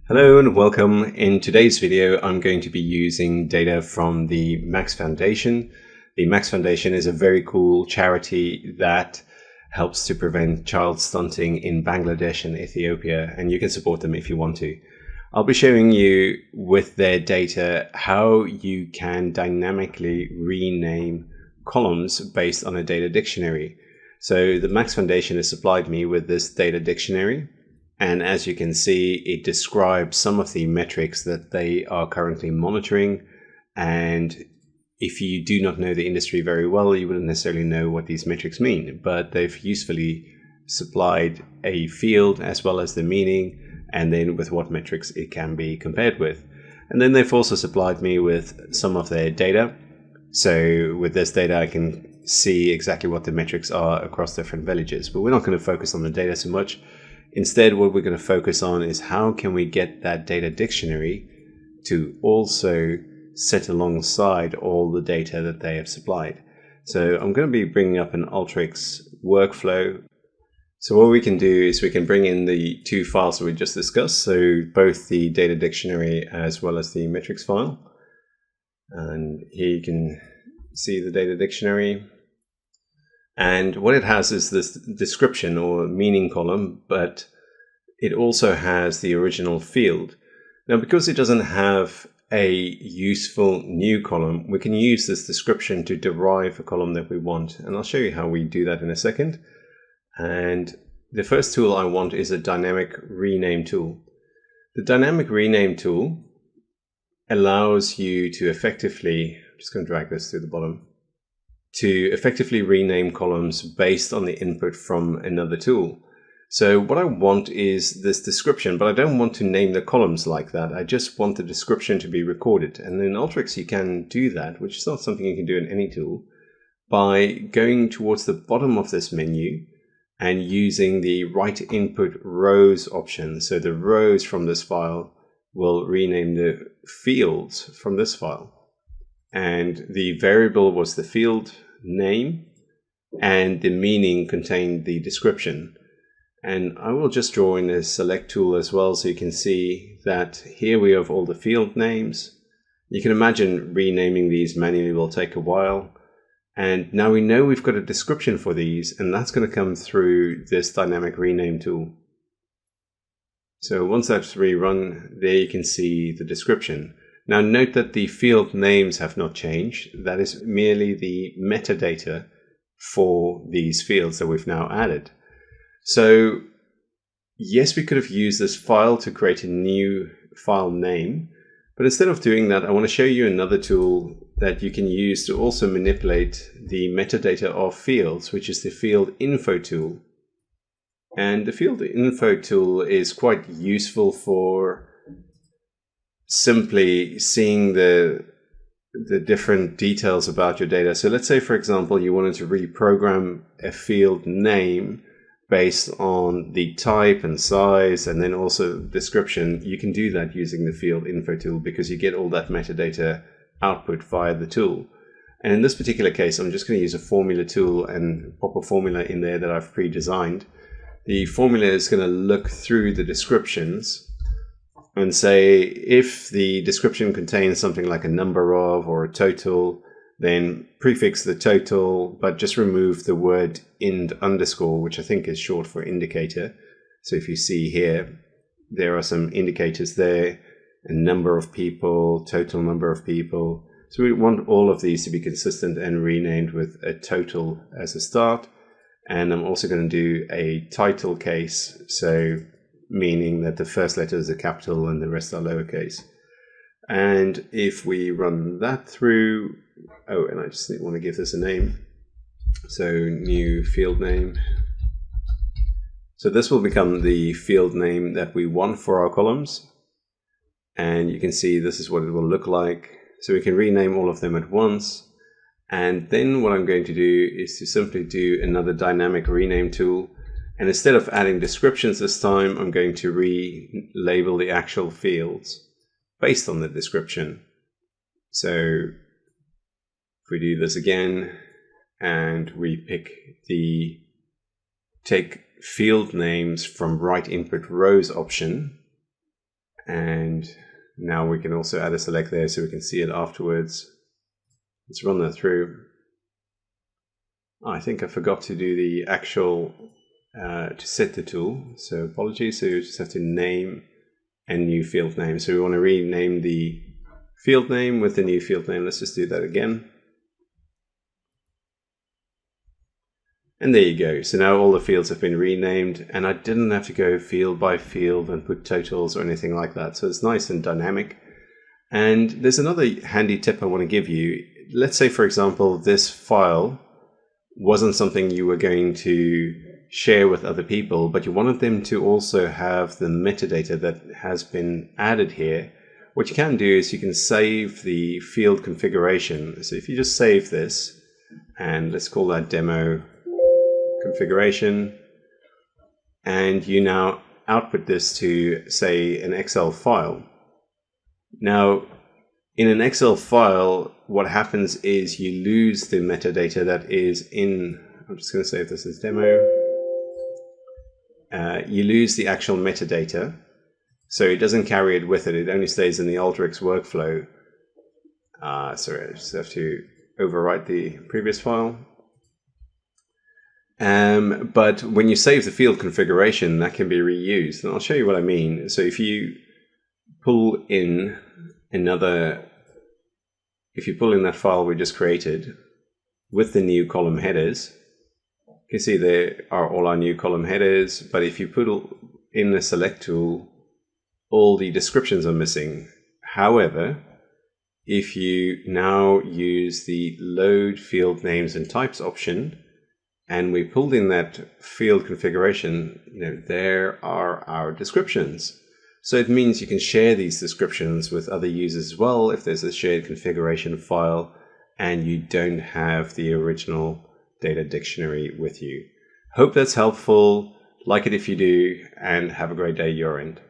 Hello and welcome. In today's video, I'm going to be using data from the Max Foundation. The Max Foundation is a very cool charity that helps to prevent child stunting in Bangladesh and Ethiopia, and you can support them if you want to. I'll be showing you with their data how you can dynamically rename columns based on a data dictionary. So the Max Foundation has supplied me with this data dictionary. And as you can see, it describes some of the metrics that they are currently monitoring. And if you do not know the industry very well, you wouldn't necessarily know what these metrics mean. But they've usefully supplied a field as well as the meaning, and then with what metrics it can be compared with. And then they've also supplied me with some of their data. So with this data, I can see exactly what the metrics are across different villages. But we're not going to focus on the data so much. Instead, what we're going to focus on is how can we get that data dictionary to also sit alongside all the data that they have supplied. So I'm going to be bringing up an Alteryx workflow. So what we can do is we can bring in the two files that we just discussed, so both the data dictionary as well as the metrics file. And here you can see the data dictionary. And what it has is this description or meaning column, but it also has the original field. Now, because it doesn't have a useful new column, we can use this description to derive a column that we want. And I'll show you how we do that in a second. And the first tool I want is a dynamic rename tool. The dynamic rename tool allows you to effectively, I'm just going to drag this to the bottom, to effectively rename columns based on the input from another tool. So what I want is this description, but I don't want to name the columns like that. I just want the description to be recorded. And in Alteryx, you can do that, which is not something you can do in any tool, by going towards the bottom of this menu and using the write input rows option. So the rows from this file will rename the fields from this file. And the variable was the field name, and the meaning contained the description. And I will just draw in a select tool as well, so you can see that here we have all the field names. You can imagine renaming these manually will take a while. And now we know we've got a description for these, and that's going to come through this dynamic rename tool. So once that's rerun, there you can see the description. Now note that the field names have not changed. That is merely the metadata for these fields that we've now added. So yes, we could have used this file to create a new file name, but instead of doing that, I want to show you another tool that you can use to also manipulate the metadata of fields, which is the field info tool. And the field info tool is quite useful for simply seeing the different details about your data. So let's say, for example, you wanted to reprogram a field name based on the type and size and then also description. You can do that using the field info tool because you get all that metadata output via the tool. And in this particular case, I'm just going to use a formula tool and pop a formula in there that I've pre-designed. The formula is going to look through the descriptions and say if the description contains something like a number of or a total, then prefix the total, but just remove the word ind underscore, which I think is short for indicator. So if you see here, there are some indicators there, a number of people, total number of people. So we want all of these to be consistent and renamed with a total as a start. And I'm also going to do a title case, so meaning that the first letter is a capital and the rest are lowercase. And if we run that through, oh, and I just want to give this a name. So new field name. So this will become the field name that we want for our columns. And you can see this is what it will look like. So we can rename all of them at once. And then what I'm going to do is to simply do another dynamic rename tool. And instead of adding descriptions this time, I'm going to relabel the actual fields based on the description. So if we do this again and we take field names from write input rows option And now we can also add a select there so we can see it afterwards. Let's run that through. I think I forgot to do the actual, to set the tool. So apologies, so you just have to name and new field name. So we want to rename the field name with the new field name. Let's just do that again. And there you go. So now all the fields have been renamed, and I didn't have to go field by field and put totals or anything like that. So it's nice and dynamic. And there's another handy tip I want to give you. Let's say, for example, this file wasn't something you were going to share with other people, but you wanted them to also have the metadata that has been added here. What you can do is you can save the field configuration. So if you just save this, and let's call that demo configuration, and you now output this to, say, an Excel file. Now, in an Excel file, what happens is you lose the metadata that is in, I'm just going to save this as demo. You lose the actual metadata, so it doesn't carry it with it. It only stays in the Alteryx workflow. Sorry, I just have to overwrite the previous file. But when you save the field configuration, that can be reused. And I'll show you what I mean. So if you pull in that file we just created with the new column headers, you can see there are all our new column headers. But if you put in the select tool, all the descriptions are missing. However, if you now use the load field names and types option, and we pulled in that field configuration, there are our descriptions. So it means you can share these descriptions with other users as well if there's a shared configuration file and you don't have the original data dictionary with you. Hope that's helpful. Like it if you do, and have a great day your end.